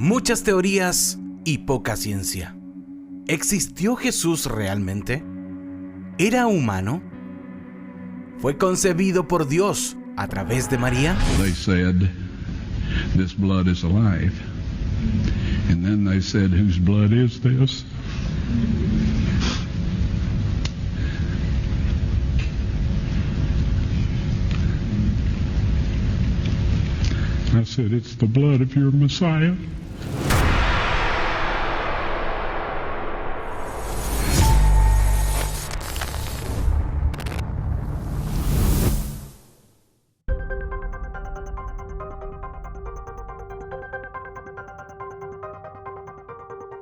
Muchas teorías y poca ciencia. ¿Existió Jesús realmente? ¿Era humano? ¿Fue concebido por Dios a través de María? They said, this blood is alive. And then they said, whose blood is this? I said, it's the blood of your Messiah.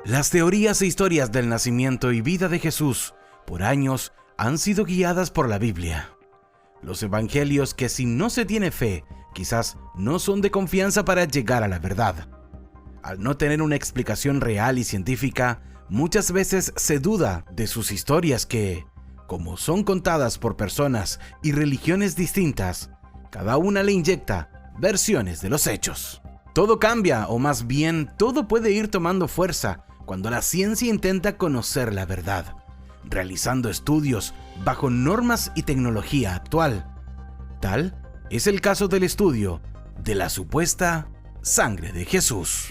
Las teorías e historias del nacimiento y vida de Jesús por años han sido guiadas por la Biblia. Los evangelios que, si no se tiene fe, quizás no son de confianza para llegar a la verdad. Al no tener una explicación real y científica, muchas veces se duda de sus historias que, como son contadas por personas y religiones distintas, cada una le inyecta versiones de los hechos. Todo cambia, o más bien, todo puede ir tomando fuerza cuando la ciencia intenta conocer la verdad, realizando estudios bajo normas y tecnología actual. Tal es el caso del estudio de la supuesta sangre de Jesús.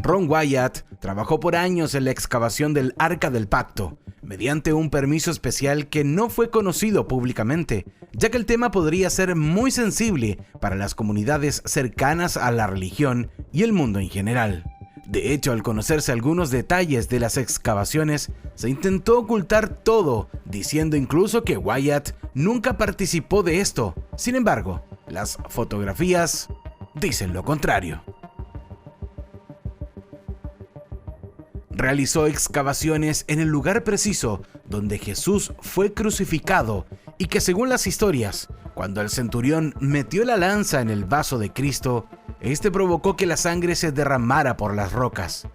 Ron Wyatt trabajó por años en la excavación del Arca del Pacto, mediante un permiso especial que no fue conocido públicamente, ya que el tema podría ser muy sensible para las comunidades cercanas a la religión y el mundo en general. De hecho, al conocerse algunos detalles de las excavaciones, se intentó ocultar todo, diciendo incluso que Wyatt nunca participó de esto. Sin embargo, las fotografías dicen lo contrario. Realizó excavaciones en el lugar preciso donde Jesús fue crucificado y que, según las historias, cuando el centurión metió la lanza en el vaso de Cristo, este provocó que la sangre se derramara por las rocas.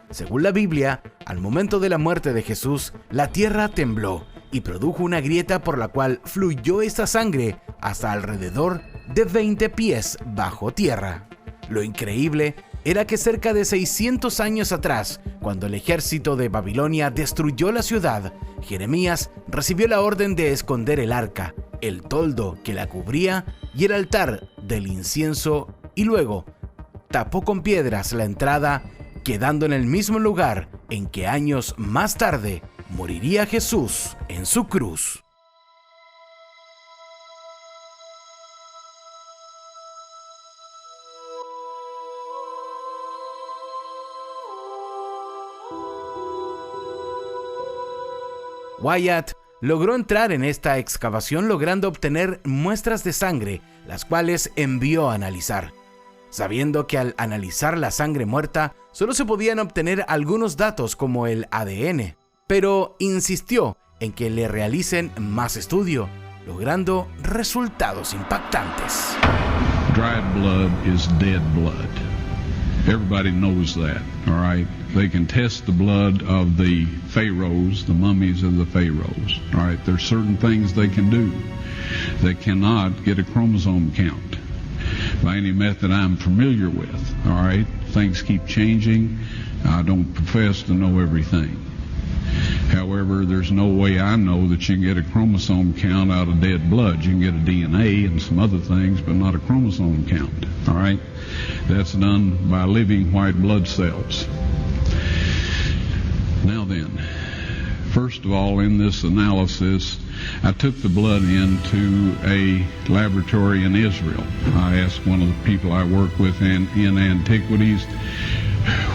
Según la Biblia, al momento de la muerte de Jesús, la tierra tembló y produjo una grieta por la cual fluyó esta sangre hasta alrededor de 20 pies bajo tierra. Lo increíble era que cerca de 600 años atrás, cuando el ejército de Babilonia destruyó la ciudad, Jeremías recibió la orden de esconder el arca, el toldo que la cubría y el altar del incienso, y luego tapó con piedras la entrada, quedando en el mismo lugar en que años más tarde moriría Jesús en su cruz. Wyatt logró entrar en esta excavación logrando obtener muestras de sangre, las cuales envió a analizar, sabiendo que al analizar la sangre muerta solo se podían obtener algunos datos como el ADN, pero insistió en que le realicen más estudio, logrando resultados impactantes. Dried blood is dead blood. Everybody knows that, all right? They can test the blood of the pharaohs, the mummies of the pharaohs, all right? There's certain things they can do. They cannot get a chromosome count by any method I'm familiar with, all right? Things keep changing. I don't profess to know everything. However, there's no way I know that you can get a chromosome count out of dead blood. You can get a DNA and some other things, but not a chromosome count, all right? That's done by living white blood cells. Now then, first of all, in this analysis, I took the blood into a laboratory in Israel. I asked one of the people I work with in antiquities,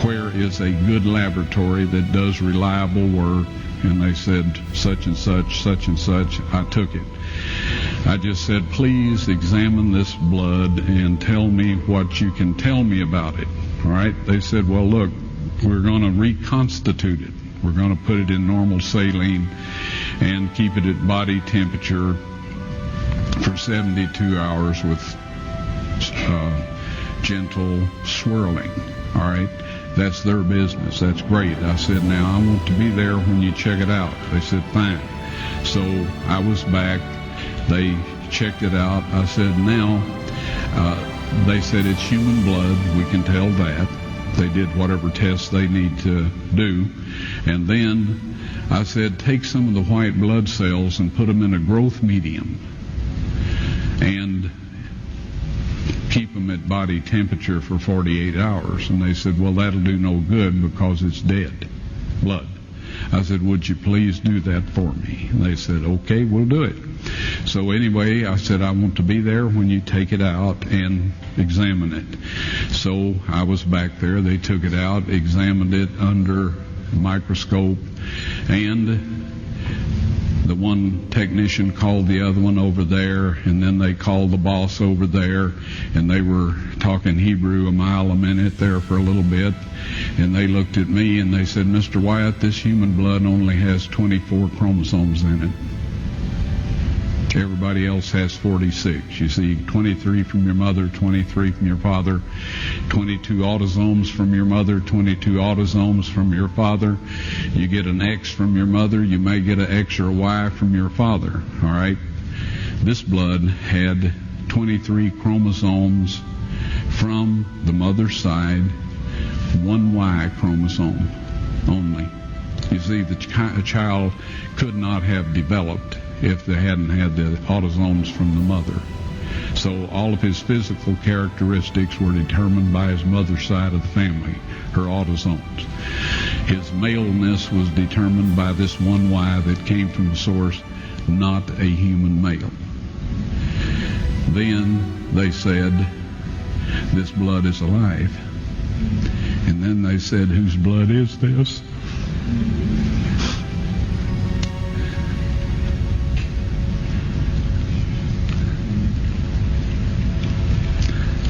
where is a good laboratory that does reliable work? And they said, such and such, such and such. I took it. I just said, please examine this blood and tell me what you can tell me about it. All right? They said, well, look, we're going to reconstitute it. We're going to put it in normal saline and keep it at body temperature for 72 hours with gentle swirling. All right? That's their business. That's great. I said, now I want to be there when you check it out. They said, fine. So I was back. They checked it out. I said, now they said it's human blood. We can tell that. They did whatever tests they need to do. And then I said, take some of the white blood cells and put them in a growth medium and keep them at body temperature for 48 hours. And they said, well, that'll do no good because it's dead blood. I said, would you please do that for me? And they said, okay, we'll do it. So anyway, I said, I want to be there when you take it out and examine it. So I was back there. They took it out, examined it under a microscope, and the one technician called the other one over there, and then they called the boss over there, and they were talking Hebrew a mile a minute there for a little bit, and they looked at me and they said, Mr. Wyatt, this human blood only has 24 chromosomes in it. Everybody else has 46. You see, 23 from your mother, 23 from your father, 22 autosomes from your mother, 22 autosomes from your father. You get an X from your mother, you may get an X or a Y from your father, all right? This blood had 23 chromosomes from the mother's side, one Y chromosome only. You see, the child could not have developed if they hadn't had the autosomes from the mother. So all of his physical characteristics were determined by his mother's side of the family, her autosomes. His maleness was determined by this one Y that came from the source, not a human male. Then they said, this blood is alive. And then they said, whose blood is this?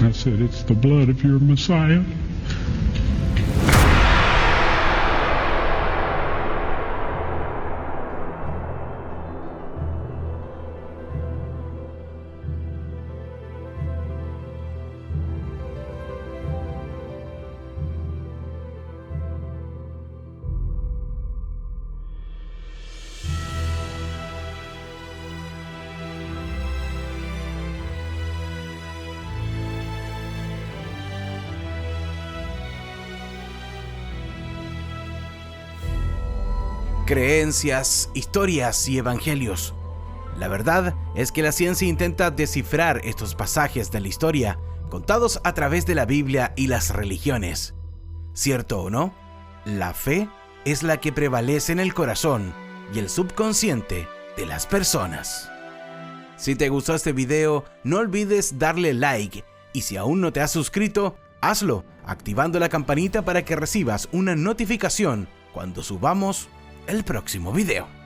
I said, it's the blood of your Messiah. Creencias, historias y evangelios. La verdad es que la ciencia intenta descifrar estos pasajes de la historia contados a través de la Biblia y las religiones. ¿Cierto o no? La fe es la que prevalece en el corazón y el subconsciente de las personas. Si te gustó este video, no olvides darle like y si aún no te has suscrito, hazlo activando la campanita para que recibas una notificación cuando subamos el próximo video.